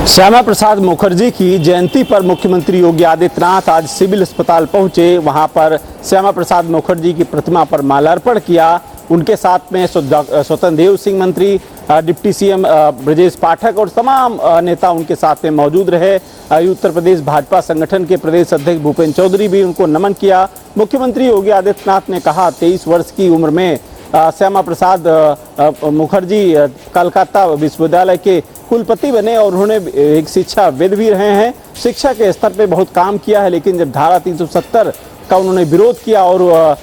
श्यामा प्रसाद मुखर्जी की जयंती पर मुख्यमंत्री योगी आदित्यनाथ आज सिविल अस्पताल पहुंचे। वहां पर श्यामा प्रसाद मुखर्जी की प्रतिमा पर माल्यार्पण किया। उनके साथ में स्वतंत्र देव सिंह मंत्री, डिप्टी सीएम ब्रजेश पाठक और तमाम नेता उनके साथ में मौजूद रहे। उत्तर प्रदेश भाजपा संगठन के प्रदेश अध्यक्ष भूपेंद्र चौधरी भी उनको नमन किया। मुख्यमंत्री योगी आदित्यनाथ ने कहा 23 वर्ष की उम्र में श्यामा प्रसाद मुखर्जी कलकत्ता विश्वविद्यालय के कुलपति बने और उन्होंने एक शिक्षाविद भी रहे हैं। शिक्षा के स्तर पे बहुत काम किया है, लेकिन जब धारा 370 का उन्होंने विरोध किया और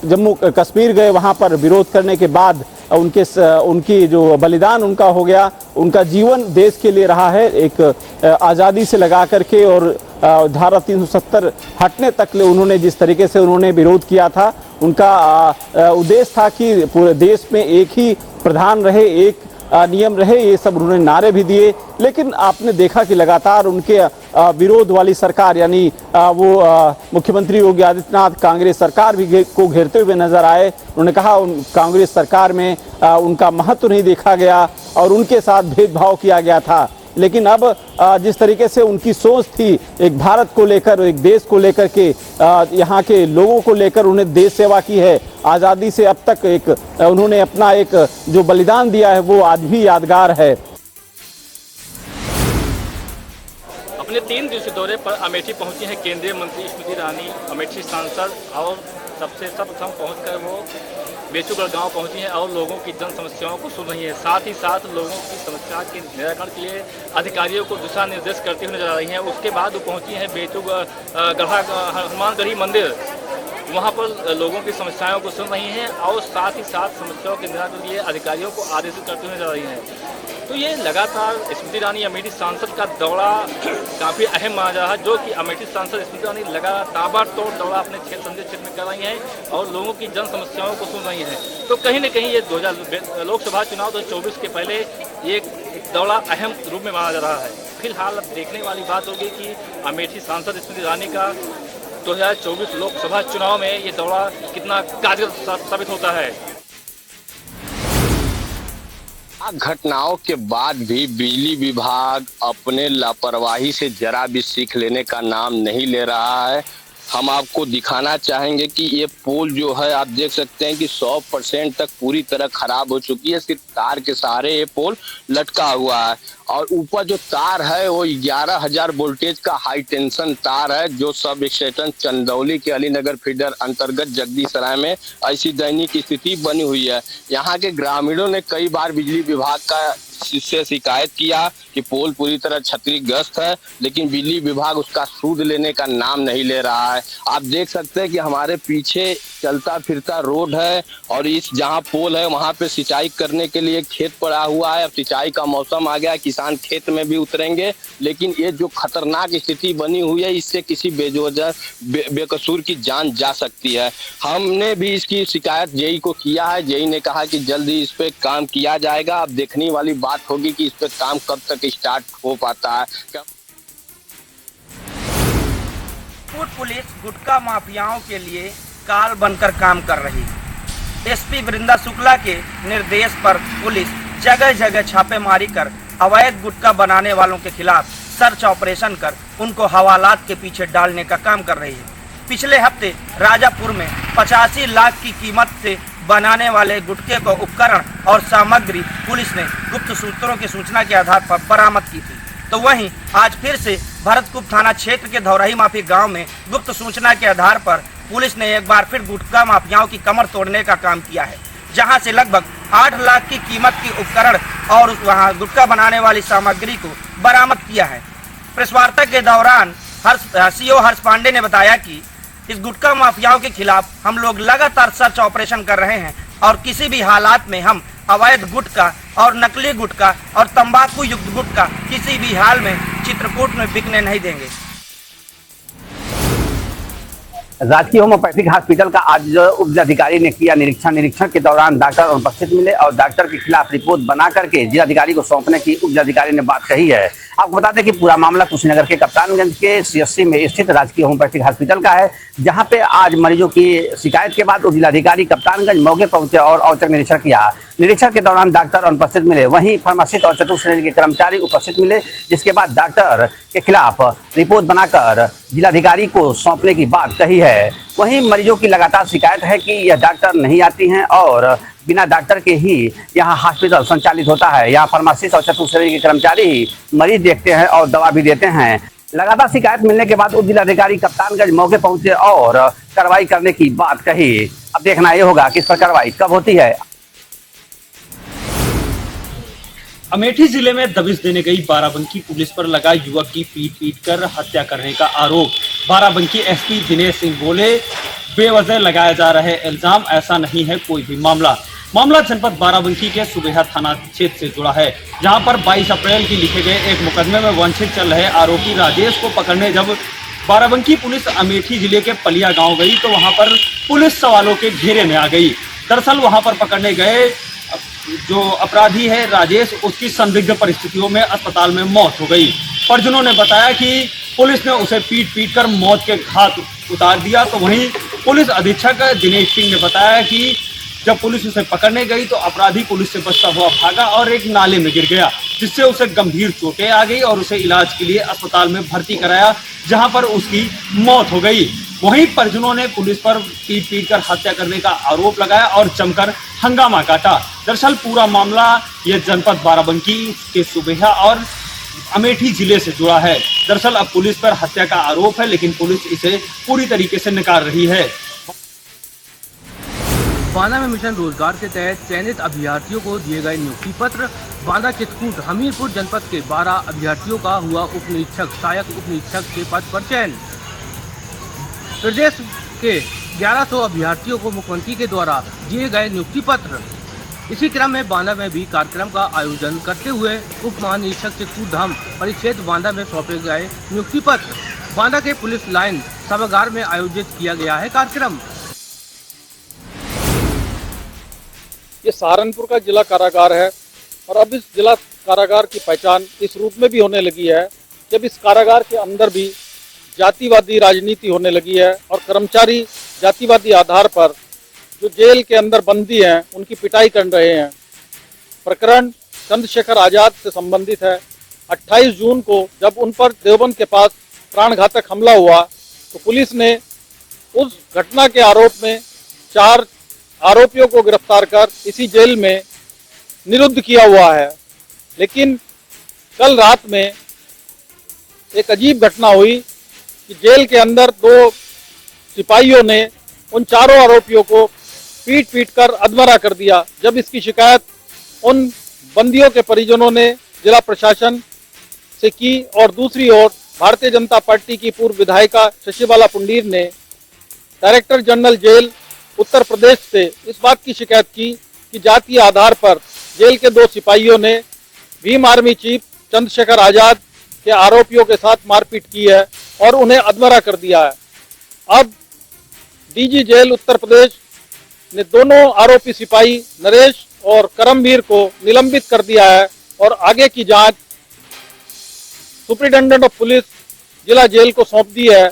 जम्मू कश्मीर गए, वहां पर विरोध करने के बाद उनकी जो बलिदान उनका हो गया, उनका जीवन देश के लिए रहा है, एक आज़ादी से लगा करके और धारा 370 हटने तक ले उन्होंने जिस तरीके से उन्होंने विरोध किया था, उनका उद्देश्य था कि पूरे देश में एक ही प्रधान रहे, एक नियम रहे। ये सब उन्होंने नारे भी दिए, लेकिन आपने देखा कि लगातार उनके विरोध वाली सरकार यानी वो मुख्यमंत्री योगी आदित्यनाथ कांग्रेस सरकार भी को घेरते हुए नजर आए। उन्होंने कहा कांग्रेस सरकार में उनका महत्व नहीं देखा गया और उनके साथ भेदभाव किया गया था। लेकिन अब जिस तरीके से उनकी सोच थी एक भारत को लेकर, एक देश को लेकर के, यहाँ के लोगों को लेकर उन्हें देश सेवा की है, आज़ादी से अब तक एक उन्होंने अपना एक जो बलिदान दिया है वो आज भी यादगार है। अपने 3 दिवसीय दौरे पर अमेठी पहुंची हैं केंद्रीय मंत्री स्मृति ईरानी। अमेठी सांसद और सर्वप्रथम पहुंचकर वो बेचूगढ़ गांव पहुंची हैं और लोगों की जन समस्याओं को सुन रही है। साथ ही साथ लोगों की समस्या के निराकरण के लिए अधिकारियों को दिशा निर्देश करते हुए नजर आ रही हैं। उसके बाद वो पहुंची हैं बेचूगढ़ हनुमानगढ़ी मंदिर, वहां पर लोगों की समस्याओं को सुन रही हैं और साथ ही साथ समस्याओं के निराकरण के लिए अधिकारियों को आदेशित करते हुए नजर आ रही हैं। तो ये लगातार स्मृति ईरानी अमेठी सांसद का दौरा काफ़ी अहम माना जा रहा है, जो कि अमेठी सांसद स्मृति ईरानी लगातार ताबड़तोड़ दौरा अपने संसदीय क्षेत्र में कर रही हैं और लोगों की जन समस्याओं को सुन रही हैं। तो कहीं न कहीं ये 2000 लोकसभा चुनाव 2024 के पहले ये एक दौरा अहम रूप में माना जा रहा है। फिलहाल अब देखने वाली बात होगी कि अमेठी सांसद स्मृति ईरानी का 2024 लोकसभा चुनाव में ये दौरा कितना कारगर साबित होता है। घटनाओं के बाद भी बिजली विभाग अपने लापरवाही से जरा भी सीख लेने का नाम नहीं ले रहा है। हम आपको दिखाना चाहेंगे कि ये पोल जो है आप देख सकते हैं कि 100% तक पूरी तरह खराब हो चुकी है। सिर्फ तार के सहारे ये पोल लटका हुआ है और ऊपर जो तार है वो 11,000 वोल्टेज का हाई टेंशन तार है, जो सब स्टेशन चंदौली के अलीनगर फीडर अंतर्गत जगदीशराय में ऐसी दयनीय स्थिति बनी हुई है। यहाँ के ग्रामीणों ने कई बार बिजली विभाग का से शिकायत किया कि पोल पूरी तरह क्षतिग्रस्त है, लेकिन बिजली विभाग उसका सूद लेने का नाम नहीं ले रहा है। आप देख सकते हैं कि हमारे पीछे चलता फिरता रोड है और इस जहां पोल है वहां पे सिंचाई करने के लिए खेत पड़ा हुआ है। अब सिंचाई का मौसम आ गया, किसान खेत में भी उतरेंगे, लेकिन ये जो खतरनाक स्थिति बनी हुई है इससे किसी बेकसूर की जान जा सकती है। हमने भी इसकी शिकायत जेई को किया है। जेई ने कहा कि जल्दी इस पे काम किया जाएगा। अब देखने वाली बात होगी कि इस पे काम कब तक स्टार्ट हो पाता है। पुलिस गुटखा माफियाओं के लिए काल बनकर काम कर रही है। एसपी वृंदा शुक्ला के निर्देश पर पुलिस जगह जगह छापेमारी कर अवैध गुटखा बनाने वालों के खिलाफ सर्च ऑपरेशन कर उनको हवालात के पीछे डालने का काम कर रही है। पिछले हफ्ते राजापुर में 85 लाख की कीमत से बनाने वाले गुटखे को उपकरण और सामग्री पुलिस ने गुप्त सूत्रों की सूचना के आधार पर बरामद की थी। तो वहीं आज फिर से भरतकूप थाना क्षेत्र के धौराही माफी गांव में गुप्त सूचना के आधार पर पुलिस ने एक बार फिर गुटखा माफियाओं की कमर तोड़ने का काम किया है, जहां से लगभग 8 लाख की कीमत की उपकरण और वहां गुटखा बनाने वाली सामग्री को बरामद किया है। प्रेस वार्ता के दौरान सीओ हर्ष पांडे ने बताया कि इस गुटखा माफियाओं के खिलाफ हम लोग लगातार सर्च ऑपरेशन कर रहे हैं और किसी भी हालात में हम अवैध गुटखा और नकली गुटखा और तंबाकू युक्त गुटखा किसी भी हाल में चित्रकूट में बिकने नहीं देंगे। राजकीय होम्योपैथिक हॉस्पिटल का आज उप जिलाधिकारी ने किया निरीक्षण के दौरान डॉक्टर उपस्थित मिले और डॉक्टर के खिलाफ रिपोर्ट बना करके जिलाधिकारी को सौंपने की उप जिलाधिकारी ने बात कही है। आपको बता दें कि पूरा मामला कुशीनगर के कप्तानगंज के सीएससी में स्थित राजकीय होम्योपैथिक हॉस्पिटल का है, जहां पे आज मरीजों की शिकायत के बाद उप जिलाधिकारी कप्तानगंज मौके पहुंचे और औचक निरीक्षण किया। निरीक्षण के दौरान डॉक्टर अनुपस्थित मिले, वहीं फार्मासिस्ट और चतुर्थ श्रेणी के कर्मचारी उपस्थित मिले, जिसके बाद डॉक्टर के खिलाफ रिपोर्ट बनाकर जिलाधिकारी को सौंपने की बात कही है। वहीं मरीजों की लगातार शिकायत है कि यह डॉक्टर नहीं आती हैं और बिना डॉक्टर के ही यहाँ हॉस्पिटल संचालित होता है। यहाँ फार्मासिस्ट और चतुर्थ श्रेणी के कर्मचारी ही मरीज देखते हैं और दवा भी देते हैं। लगातार शिकायत मिलने के बाद उप जिलाधिकारी कप्तानगंज मौके पहुंचे और कार्रवाई करने की बात कही। अब देखना यह होगा कि इस पर कार्रवाई कब होती है। अमेठी जिले में दबिश देने गई बाराबंकी पुलिस पर लगा युवक की पीट कर हत्या करने का आरोप। बाराबंकी एसपी दिनेश सिंह बोले, बेवजह लगाया जा रहे इल्जाम ऐसा नहीं है कोई भी मामला जनपद बाराबंकी के सुबेहा थाना क्षेत्र से जुड़ा है, जहां पर 22 अप्रैल की लिखे गए एक मुकदमे में वांछित चल रहे आरोपी राजेश को पकड़ने जब बाराबंकी पुलिस अमेठी जिले के पलिया गांव गई तो वहां पर पुलिस सवालों के घेरे में आ गई। दरअसल वहां पर पकड़ने गए जो अपराधी है राजेश, उसकी संदिग्ध परिस्थितियों में अस्पताल में मौत हो गई। परिजनों ने बताया कि पुलिस ने उसे पीट कर मौत के घाट उतार दिया। तो वहीं पुलिस अधीक्षक दिनेश सिंह ने बताया कि जब पुलिस उसे पकड़ने गई तो अपराधी पुलिस से बचता हुआ भागा और एक नाले में गिर गया, जिससे उसे गंभीर चोटें आ गई और उसे इलाज के लिए अस्पताल में भर्ती कराया, जहां पर उसकी मौत हो गई। वहीं परिजनों ने पुलिस पर पीट कर हत्या करने का आरोप लगाया और जमकर हंगामा काटा। दरअसल पूरा मामला यह जनपद बाराबंकी के सुबेहा और अमेठी जिले से जुड़ा है। दरअसल अब पुलिस पर हत्या का आरोप है, लेकिन पुलिस इसे पूरी तरीके से नकार रही है। बांदा में मिशन रोजगार के तहत चयनित अभ्यर्थियों को दिए गए नियुक्ति पत्र। बांदा चित्रकूट हमीरपुर जनपद के 12 अभ्यर्थियों का हुआ उप निरीक्षक सहायक उप निरीक्षक के पद पर चयन। प्रदेश के 1100 अभ्यर्थियों को मुख्यमंत्री के द्वारा दिए गए नियुक्ति पत्र। इसी क्रम में बांदा में भी कार्यक्रम का आयोजन करते हुए उप महानिरीक्षक चित्रकूट धाम परिक्षेत्र बांदा में सौंपे गए नियुक्ति पत्र। बांदा के पुलिस लाइन सभागार में आयोजित किया गया है कार्यक्रम। ये सहारनपुर का जिला कारागार है और अब इस जिला कारागार की पहचान इस रूप में भी होने लगी है जब इस कारागार के अंदर भी जातिवादी राजनीति होने लगी है और कर्मचारी जातिवादी आधार पर जो जेल के अंदर बंदी हैं उनकी पिटाई कर रहे हैं। प्रकरण चंद्रशेखर आजाद से संबंधित है। 28 जून को जब उन पर देवबंद के पास प्राणघातक हमला हुआ तो पुलिस ने उस घटना के आरोप में 4 आरोपियों को गिरफ्तार कर इसी जेल में निरुद्ध किया हुआ है। लेकिन कल रात में एक अजीब घटना हुई कि जेल के अंदर 2 सिपाहियों ने उन 4 आरोपियों को पीट कर अधमरा कर दिया। जब इसकी शिकायत उन बंदियों के परिजनों ने जिला प्रशासन से की और दूसरी ओर भारतीय जनता पार्टी की पूर्व विधायिका शशिबाला पुंडीर ने director general jail Uttar Pradesh से इस बात की शिकायत की कि जातीय आधार पर जेल के 2 सिपाहियों ने भीम आर्मी चीफ चंद्रशेखर आजाद के आरोपियों के साथ मारपीट की है और उन्हें अधमरा कर दिया है। अब डीजी जेल उत्तर प्रदेश ने दोनों आरोपी सिपाही नरेश और करमवीर को निलंबित कर दिया है और आगे की जांच सुप्रिंटेंडेंट ऑफ पुलिस जिला जेल को सौंप दी है।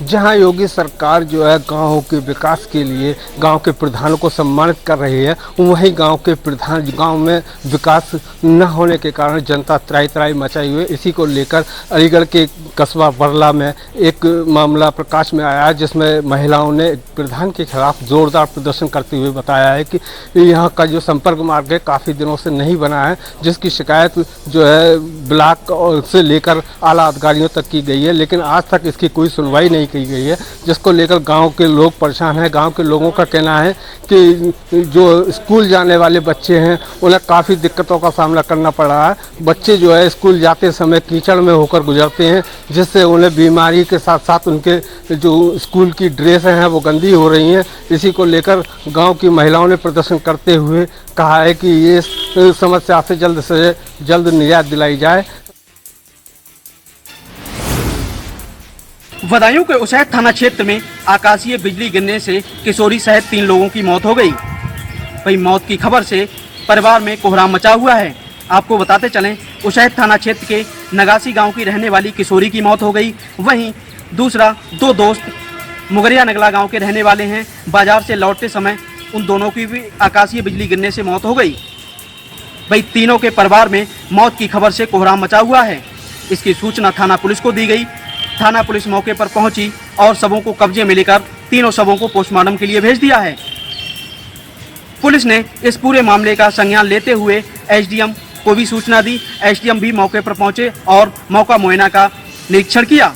जहां योगी सरकार जो है गाँव के विकास के लिए गांव के प्रधानों को सम्मानित कर रही है, वहीं गांव के प्रधान गांव में विकास न होने के कारण जनता त्राई मचाई हुई। इसी को लेकर अलीगढ़ के कस्बा बरला में एक मामला प्रकाश में आया, जिसमें महिलाओं ने प्रधान के खिलाफ जोरदार प्रदर्शन करते हुए बताया है कि यहाँ का जो संपर्क मार्ग है काफ़ी दिनों से नहीं बना है, जिसकी शिकायत जो है ब्लॉक से लेकर आला अधिकारियों तक की गई है, लेकिन आज तक इसकी कोई सुनवाई नहीं की गई है, जिसको लेकर गांव के लोग परेशान हैं। गांव के लोगों का कहना है कि जो स्कूल जाने वाले बच्चे हैं उन्हें काफ़ी दिक्कतों का सामना करना पड़ रहा है। बच्चे जो है स्कूल जाते समय कीचड़ में होकर गुजरते हैं, जिससे उन्हें बीमारी के साथ साथ उनके जो स्कूल की ड्रेसें हैं वो गंदी हो रही हैं। इसी को लेकर गाँव की महिलाओं ने प्रदर्शन करते हुए कहा है कि ये समस्या से जल्द निजात दिलाई जाए। बदायूं के उसैद थाना क्षेत्र में आकाशीय बिजली गिरने से किशोरी सहित 3 लोगों की मौत हो गई। वही मौत की खबर से परिवार में कोहराम मचा हुआ है। आपको बताते चलें, उसैद थाना क्षेत्र के नगासी गांव की रहने वाली किशोरी की मौत हो गई। वहीं दूसरा 2 दोस्त मुगरिया नगला गांव के रहने वाले हैं। बाजार से लौटते समय उन दोनों की भी आकाशीय बिजली गिरने से मौत हो गई। वही तीनों के परिवार में मौत की खबर से कोहराम मचा हुआ है। इसकी सूचना थाना पुलिस को दी गई। थाना पुलिस मौके पर पहुंची और शवों को कब्जे में लेकर तीनों शवों को पोस्टमार्टम के लिए भेज दिया है। पुलिस ने इस पूरे मामले का संज्ञान लेते हुए एसडीएम को भी सूचना दी। एसडीएम भी मौके पर पहुंचे और मौका मुआयना का निरीक्षण किया।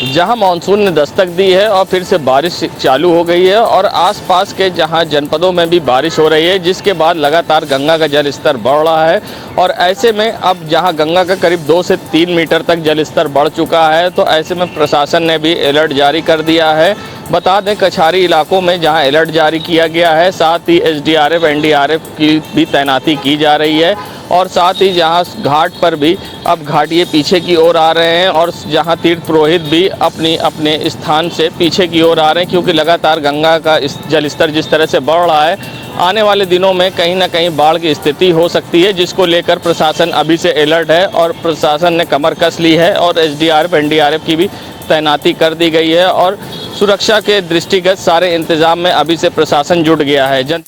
जहां मानसून ने दस्तक दी है और फिर से बारिश चालू हो गई है और आसपास के जहां जनपदों में भी बारिश हो रही है, जिसके बाद लगातार गंगा का जल स्तर बढ़ रहा है। और ऐसे में अब जहां गंगा का करीब 2 से 3 मीटर तक जल स्तर बढ़ चुका है, तो ऐसे में प्रशासन ने भी अलर्ट जारी कर दिया है। बता दें कछारी इलाकों में जहां अलर्ट जारी किया गया है, साथ ही एसडीआरएफ एनडीआरएफ की भी तैनाती की जा रही है। और साथ ही जहां घाट पर भी अब घाटिये पीछे की ओर आ रहे हैं और जहां तीर्थ पुरोहित भी अपने स्थान से पीछे की ओर आ रहे हैं, क्योंकि लगातार गंगा का जल स्तर जिस तरह से बढ़ रहा है, आने वाले दिनों में कहीं ना कहीं बाढ़ की स्थिति हो सकती है, जिसको लेकर प्रशासन अभी से अलर्ट है और प्रशासन ने कमर कस ली है और एसडीआरएफ एनडीआरएफ की भी तैनाती कर दी गई है और सुरक्षा के दृष्टिगत सारे इंतजाम में अभी से प्रशासन जुट गया है।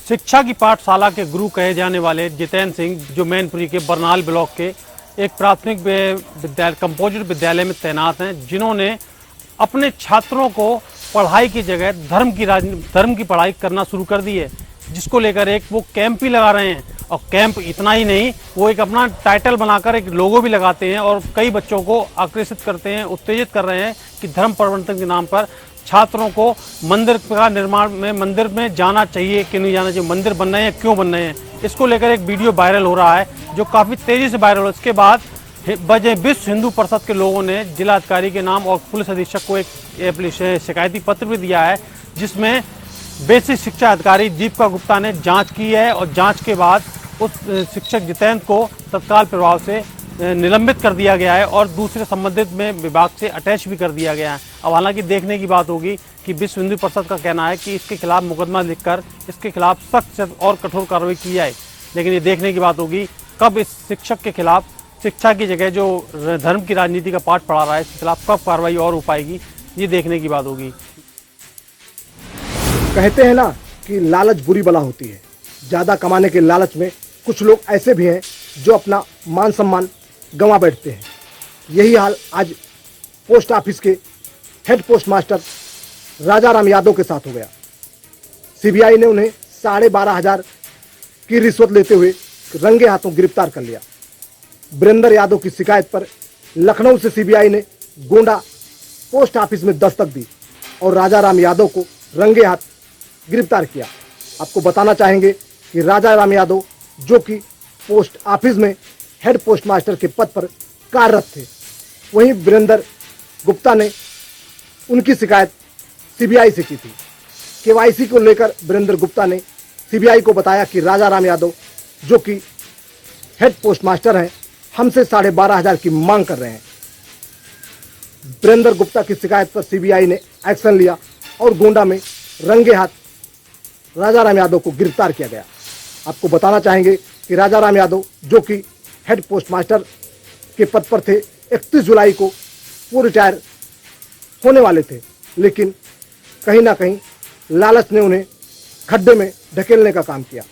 शिक्षा की पाठशाला के गुरु कहे जाने वाले जितेंद्र सिंह, जो मैनपुरी के बरनाल ब्लॉक के एक प्राथमिक विद्यालय कंपोजिट विद्यालय में तैनात हैं, जिन्होंने अपने छात्रों को पढ़ाई की जगह धर्म की पढ़ाई करना शुरू कर दी है, जिसको लेकर एक वो कैंप भी लगा रहे हैं। और कैंप इतना ही नहीं, वो एक अपना टाइटल बनाकर एक लोगो भी लगाते हैं और कई बच्चों को आकर्षित करते हैं, उत्तेजित कर रहे हैं कि धर्म परिवर्तन के नाम पर छात्रों को मंदिर का निर्माण में मंदिर में जाना चाहिए कि नहीं जाना चाहिए, मंदिर बन रहे हैं क्यों बन रहे हैं। इसको लेकर एक वीडियो वायरल हो रहा है जो काफ़ी तेज़ी से वायरल हो। इसके बाद विश्व हिंदू परिषद के लोगों ने जिलाधिकारी के नाम और पुलिस अधीक्षक को एक शिकायती पत्र भी दिया है, जिसमें बेसिक शिक्षा अधिकारी दीपिका गुप्ता ने जांच की है और जांच के बाद उस शिक्षक जितेंद्र को तत्काल प्रभाव से निलंबित कर दिया गया है और दूसरे संबंधित में विभाग से अटैच भी कर दिया गया है। अब हालांकि देखने की बात होगी कि विश्व हिंदू परिषद का कहना है कि इसके खिलाफ मुकदमा लिखकर इसके खिलाफ सख्त और कठोर कार्रवाई की जाए, लेकिन ये देखने की बात होगी कब इस शिक्षक के खिलाफ, शिक्षा की जगह जो धर्म की राजनीति का पाठ पढ़ा रहा है, इसके खिलाफ कब कार्रवाई और हो पाएगी, ये देखने की बात होगी। कहते हैं ना कि लालच बुरी बला होती है। ज़्यादा कमाने के लालच में कुछ लोग ऐसे भी हैं जो अपना मान सम्मान गंवा बैठते हैं। यही हाल आज पोस्ट ऑफिस के हेड पोस्ट मास्टर राजा राम यादव के साथ हो गया। सीबीआई ने उन्हें 12,500 की रिश्वत लेते हुए रंगे हाथों गिरफ्तार कर लिया। वीरेंद्र यादव की शिकायत पर लखनऊ से सीबीआई ने गोंडा पोस्ट ऑफिस में दस्तक दी और राजा राम यादव को रंगे हाथ गिरफ्तार किया। आपको बताना चाहेंगे कि राजा राम यादव जो कि पोस्ट ऑफिस में हेड पोस्ट मास्टर के पद पर कार्यरत थे, वहीं वीरेंद्र गुप्ता ने उनकी शिकायत सीबीआई से की थी। केवाईसी को लेकर वीरेंद्र गुप्ता ने सीबीआई को बताया कि राजा राम यादव जो कि हेड पोस्ट मास्टर हैं, हमसे 12,500 की मांग कर रहे हैं। वीरेंद्र गुप्ता की शिकायत पर सीबीआई ने एक्शन लिया और गोंडा में रंगे हाथ राजा राम यादव को गिरफ्तार किया गया। आपको बताना चाहेंगे कि राजा राम यादव जो कि हेड पोस्ट मास्टर के पद पर थे, 31 जुलाई को वो रिटायर होने वाले थे, लेकिन कहीं ना कहीं लालच ने उन्हें खड्डे में ढकेलने का काम किया।